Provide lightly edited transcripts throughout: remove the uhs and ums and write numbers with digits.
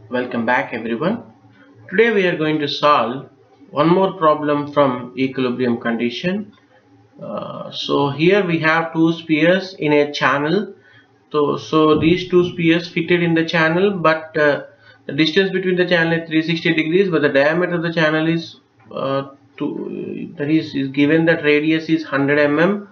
Welcome back everyone. Today we are going to solve one more problem from equilibrium condition. So here we have two spheres in a channel. So these two spheres fitted in the channel, but the distance between the channel is 360 degrees, but the diameter of the channel is that is given that radius is 100 mm.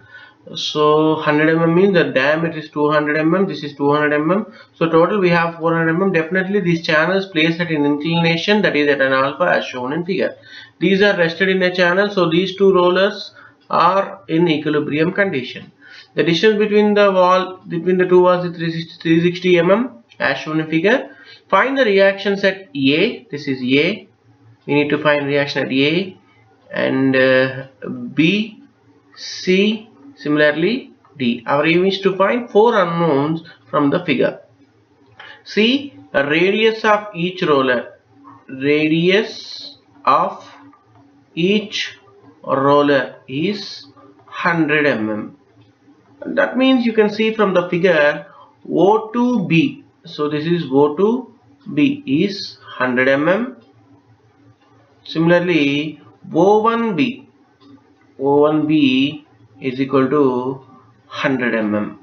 So 100 mm means the diameter is 200 mm. This is 200 mm. So total we have 400 mm. Definitely these channels placed at an inclination, that is at an alpha, as shown in figure. These are rested in a channel. So these two rollers are in equilibrium condition. The distance between the two walls is 360 mm, as shown in figure. Find the reactions at A. This is A. We need to find reaction at A, and B, C, similarly D. Our aim is to find four unknowns from the figure. See, the radius of each roller. Radius of each roller is 100 mm. That means you can see from the figure O2B. So this is O2B is 100 mm. Similarly, O1B is equal to 100 mm.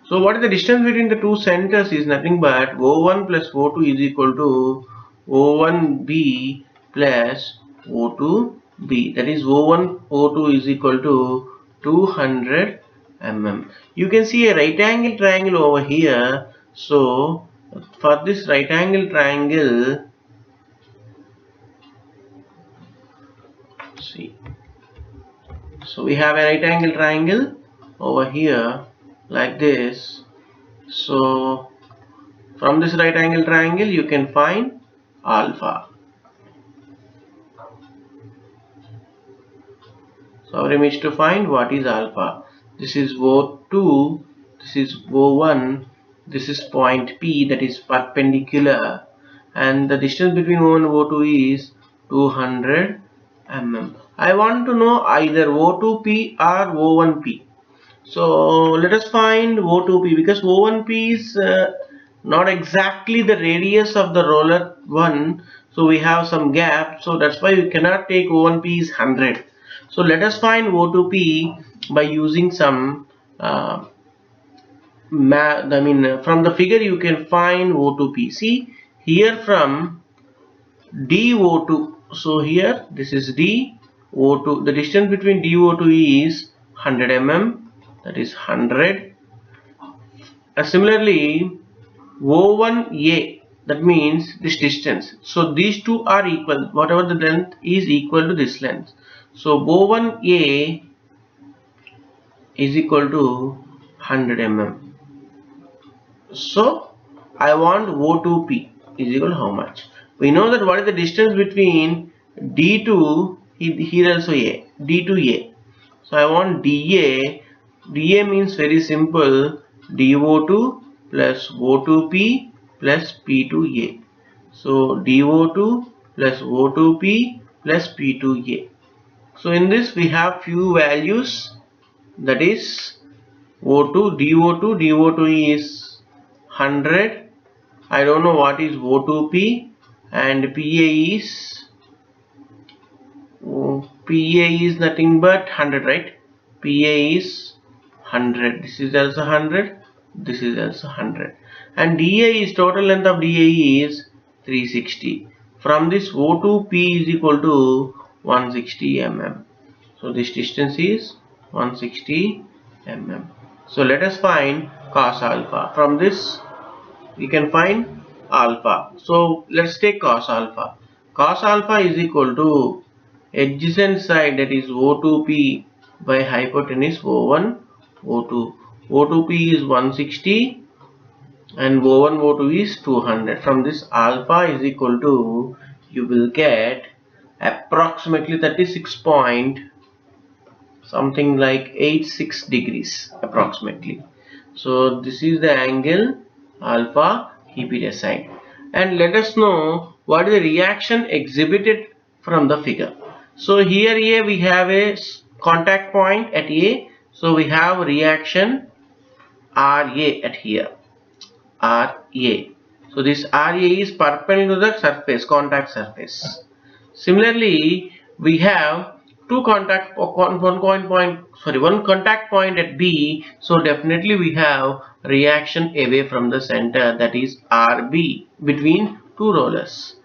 So what is the distance between the two centers is nothing but O1 plus O2 is equal to O1B plus O2B. That is O1 O2 is equal to 200 mm. You can see a right angle triangle over here. So for this right angle triangle, see. So we have a right angle triangle over here like this. So from this right angle triangle you can find alpha. So our aim is to find what is alpha. This is O2, this is O1, this is point P, that is perpendicular, and the distance between O1 and O2 is 200 mm. I want to know either O2P or O1P. So let us find O2P, because O1P is not exactly the radius of the roller 1, so we have some gap, so that's why we cannot take O1P is 100. So let us find O2P by using some from the figure you can find O2P. See here from DO2, so here this is DO2, the distance between DO2 is 100 mm, that is 100. Similarly, O1A, that means this distance. So these two are equal. Whatever the length is equal to this length. So O1A is equal to 100 mm. So I want O2P is equal to how much? We know that what is the distance between D2, here also A, D2A. So I want DA. DA means very simple, DO2 plus O2P plus P2A. So DO2 plus O2P plus P2A. So in this we have few values, that is O2, DO2 is 100. I don't know what is O2P, and PA is nothing but 100, right? PA is 100. This is also 100. This is also 100. And DA is, total length of DA is 360. From this, O2P is equal to 160 mm. So this distance is 160 mm. So let us find cos alpha. From this we can find alpha. So let's take cos alpha. Cos alpha is equal to adjacent side, that is O2P by hypotenuse O1 O2. O2P is 160 and O1 O2 is 200. From this, alpha is equal to, you will get approximately 36 point something like 86 degrees approximately. So this is the angle alpha, keep it aside, and let us know what is the reaction exhibited from the figure. So here we have a contact point at A, so we have reaction RA at here, RA. So this RA is perpendicular to the surface, contact surface. Similarly, we have one contact point at B. So definitely we have reaction away from the center, that is RB, between two rollers.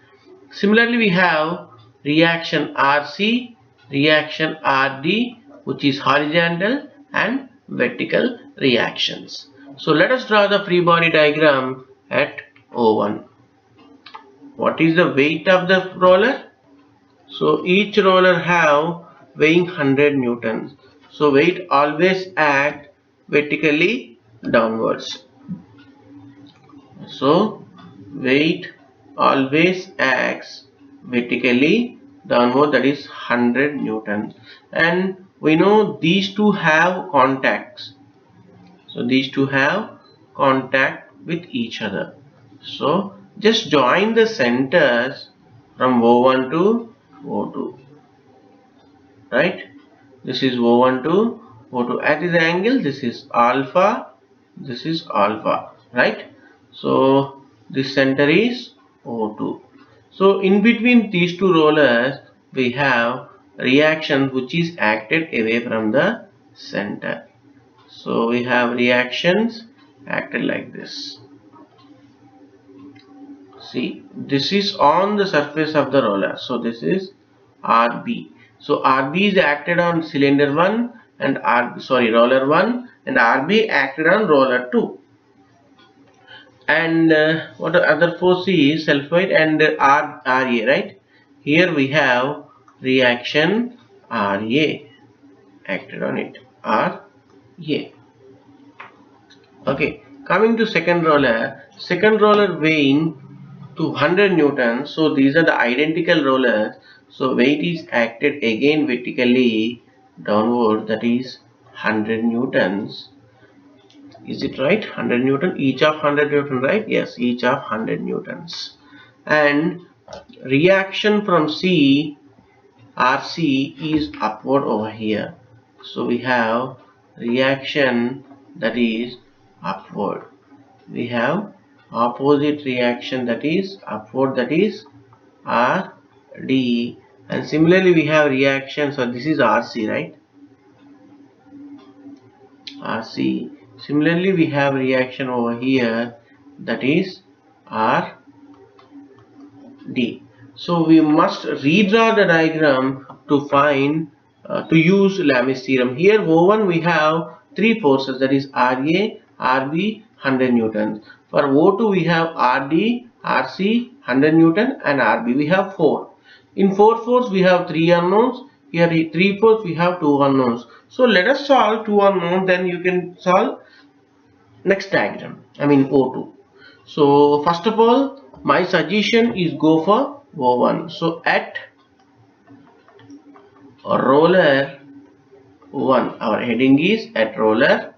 Similarly, we have reaction RC, reaction RD, which is horizontal, and vertical reactions. So let us draw the free body diagram at O1. What is the weight of the roller? So each roller have weighing 100 newtons. So weight always act vertically downwards. So weight always acts vertically downward, that is 100 newtons. And we know these two have contacts. So these two have contact with each other. So just join the centers from O1 to O2. Right? This is O1 to O2. At this angle, this is alpha, this is alpha, right? So this center is O2. So in between these two rollers, we have reaction which is acted away from the center. So we have reactions acted like this. See, this is on the surface of the roller. So this is RB. So RB is acted on cylinder 1 and roller 1, and RB acted on roller 2. And what the other force is sulfide and RA, right? Here we have reaction RA acted on it. RA. Okay, coming to second roller weighing to 100 newtons. So these are the identical rollers. So weight is acted again vertically downward, that is 100 newtons. Is it right? 100 newton, each of 100 newton, right? Yes, each of 100 newtons. And reaction from C, RC, is upward over here. So we have reaction that is upward. We have opposite reaction that is upward, that is RD. And similarly we have reaction, so this is RC, right? RC. Similarly we have reaction over here, that is RD. So we must redraw the diagram to find to use Lami's theorem. Here O1 we have three forces, that is RA, RB, 100 newtons. For O2 we have RD, RC, 100 newton, and RB we have 4. In 4 force we have 3 unknowns. Here 3 force we have 2 unknowns. So let us solve 2 unknowns, then you can solve next diagram, I mean O2. So first of all, my suggestion is go for O1. So at roller 1, our heading is at roller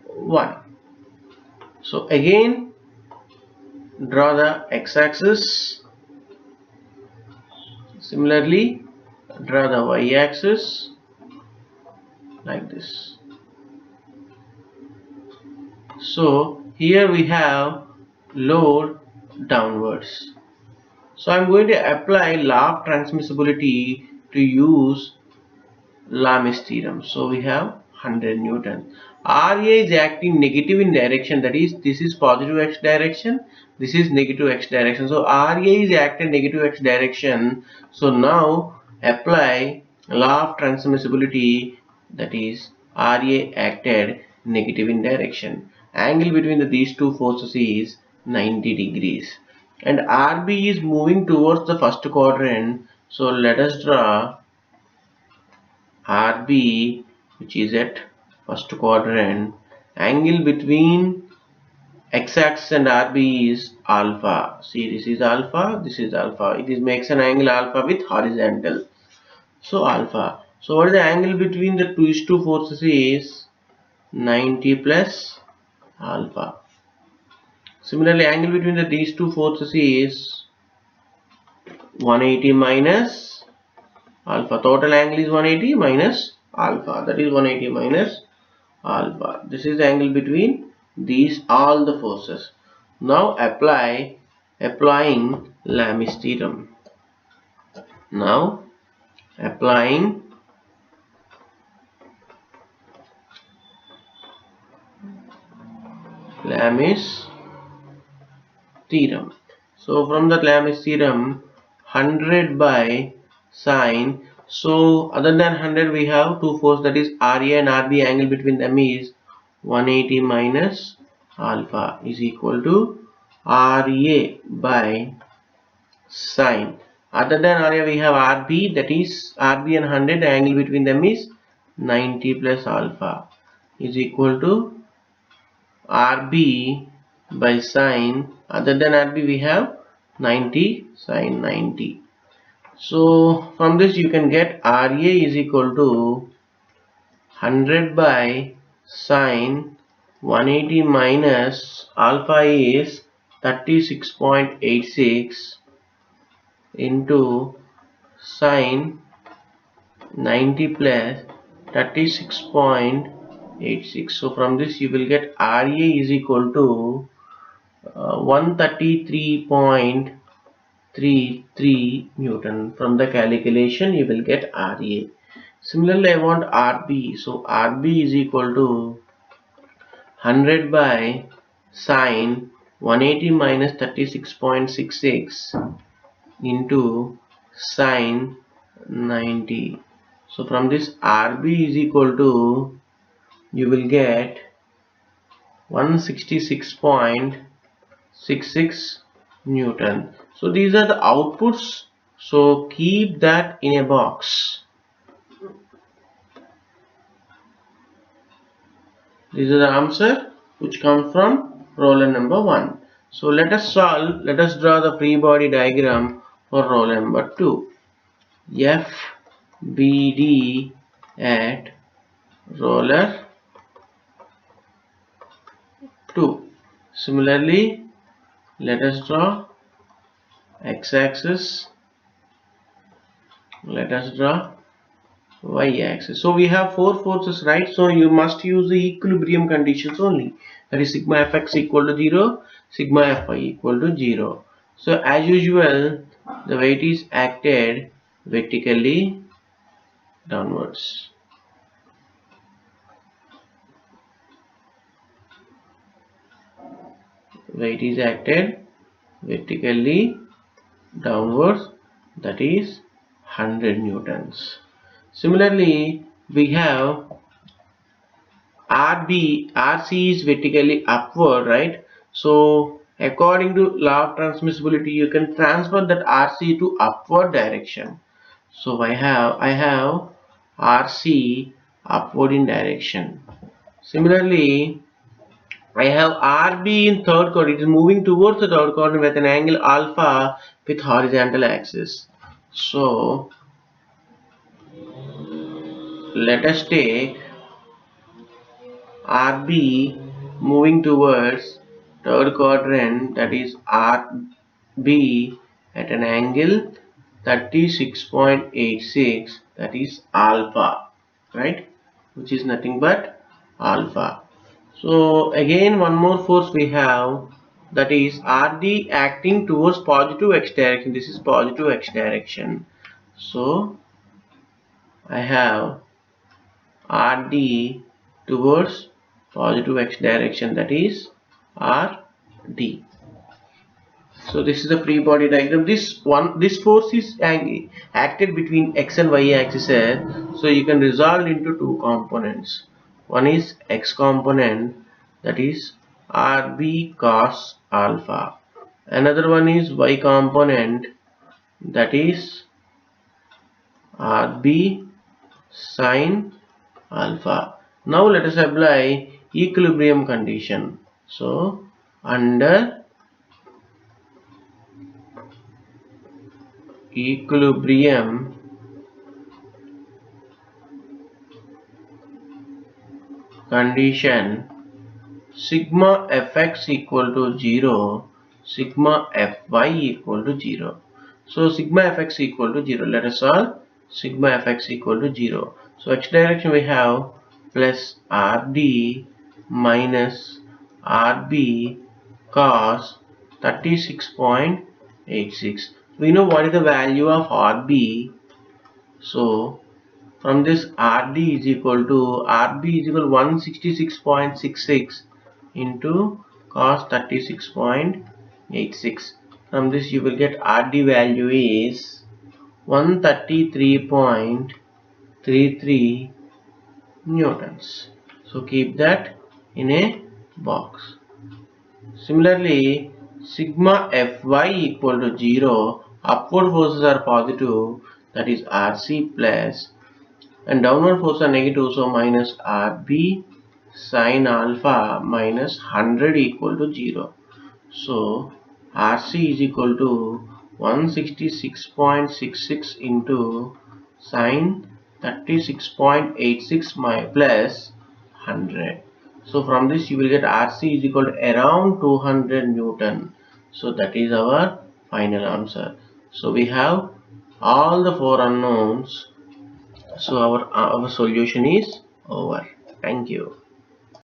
1. So again draw the x-axis. Similarly draw the y-axis like this. So here we have load downwards. So I am going to apply law of transmissibility to use Lami's theorem. So we have 100 newton. RA is acting negative in direction, that is this is positive x direction, this is negative x direction. So RA is acting negative x direction. So now apply law of transmissibility, that is RA acted negative in direction. Angle between these two forces is 90 degrees. And RB is moving towards the first quadrant. So let us draw RB, which is at first quadrant. Angle between x-axis and RB is alpha. See, this is alpha, this is alpha. It makes an angle alpha with horizontal. So alpha. So what is the angle between the two forces is 90 plus alpha. Similarly, angle between these two forces is 180 minus alpha. Total angle is 180 minus alpha. That is 180 minus alpha. This is the angle between these all the forces. Now apply applying Lami's theorem. Now applying Lami's theorem. So from the Lami's theorem, 100 by sine. So other than 100 we have two forces, that is RA and RB. Angle between them is 180 minus alpha is equal to RA by sine. Other than RA we have RB, that is RB and 100. The angle between them is 90 plus alpha is equal to RB by sine. Other than RB we have 90 sine 90. So from this you can get RA is equal to 100 by sine 180 minus alpha is 36.86 into sine 90 plus 36.86. So from this you will get RA is equal to 133.33 Newton. From the calculation you will get RA. Similarly I want RB. So RB is equal to 100 by sine 180 minus 36.66 into sine 90. So from this RB is equal to, you will get 166.66 Newton. So these are the outputs. So keep that in a box. These are the answer which come from problem number 1. So let us draw the free body diagram for problem number 2. FBD at roller 2. Similarly, let us draw x-axis, let us draw y-axis. So we have four forces, right? So you must use the equilibrium conditions only. That is sigma fx equal to 0, sigma fy equal to 0. So as usual, the weight is acted vertically downwards. Weight is acted vertically downwards, that is 100 newtons. Similarly, we have RC is vertically upward, right? So according to law of transmissibility, you can transfer that RC to upward direction. So I have RC upward in direction. Similarly, I have RB in third coordinate. It is moving towards the third coordinate with an angle alpha with horizontal axis. So let us take RB moving towards third quadrant, that is RB at an angle 36.86, that is alpha, right, which is nothing but alpha. So again one more force we have, that is RD acting towards positive x direction. This is positive x direction. So I have RD towards positive x direction, that is RD. So this is the free body diagram. This force is acted between x and y axis. So you can resolve into two components. One is x component, that is RB cos alpha. Another one is y component, that is RB sin alpha. Now let us apply equilibrium condition. So under equilibrium condition, sigma fx equal to 0, sigma fy equal to 0. So sigma fx equal to 0. Let us solve. Sigma fx equal to 0. So x direction we have plus RD minus RB cos 36.86. We know what is the value of RB. So from this RB is equal to 166.66 into cos 36.86. From this you will get RD value is 133.33 newtons. So keep that in a box. Similarly, sigma Fy equal to 0, upward forces are positive, that is Rc plus, and downward forces are negative, so minus Rb sin alpha minus 100 equal to 0. So Rc is equal to 166.66 into sin 36.86 plus 100. So from this you will get Rc is equal to around 200 Newton. So that is our final answer. So we have all the four unknowns. So our solution is over. Thank you.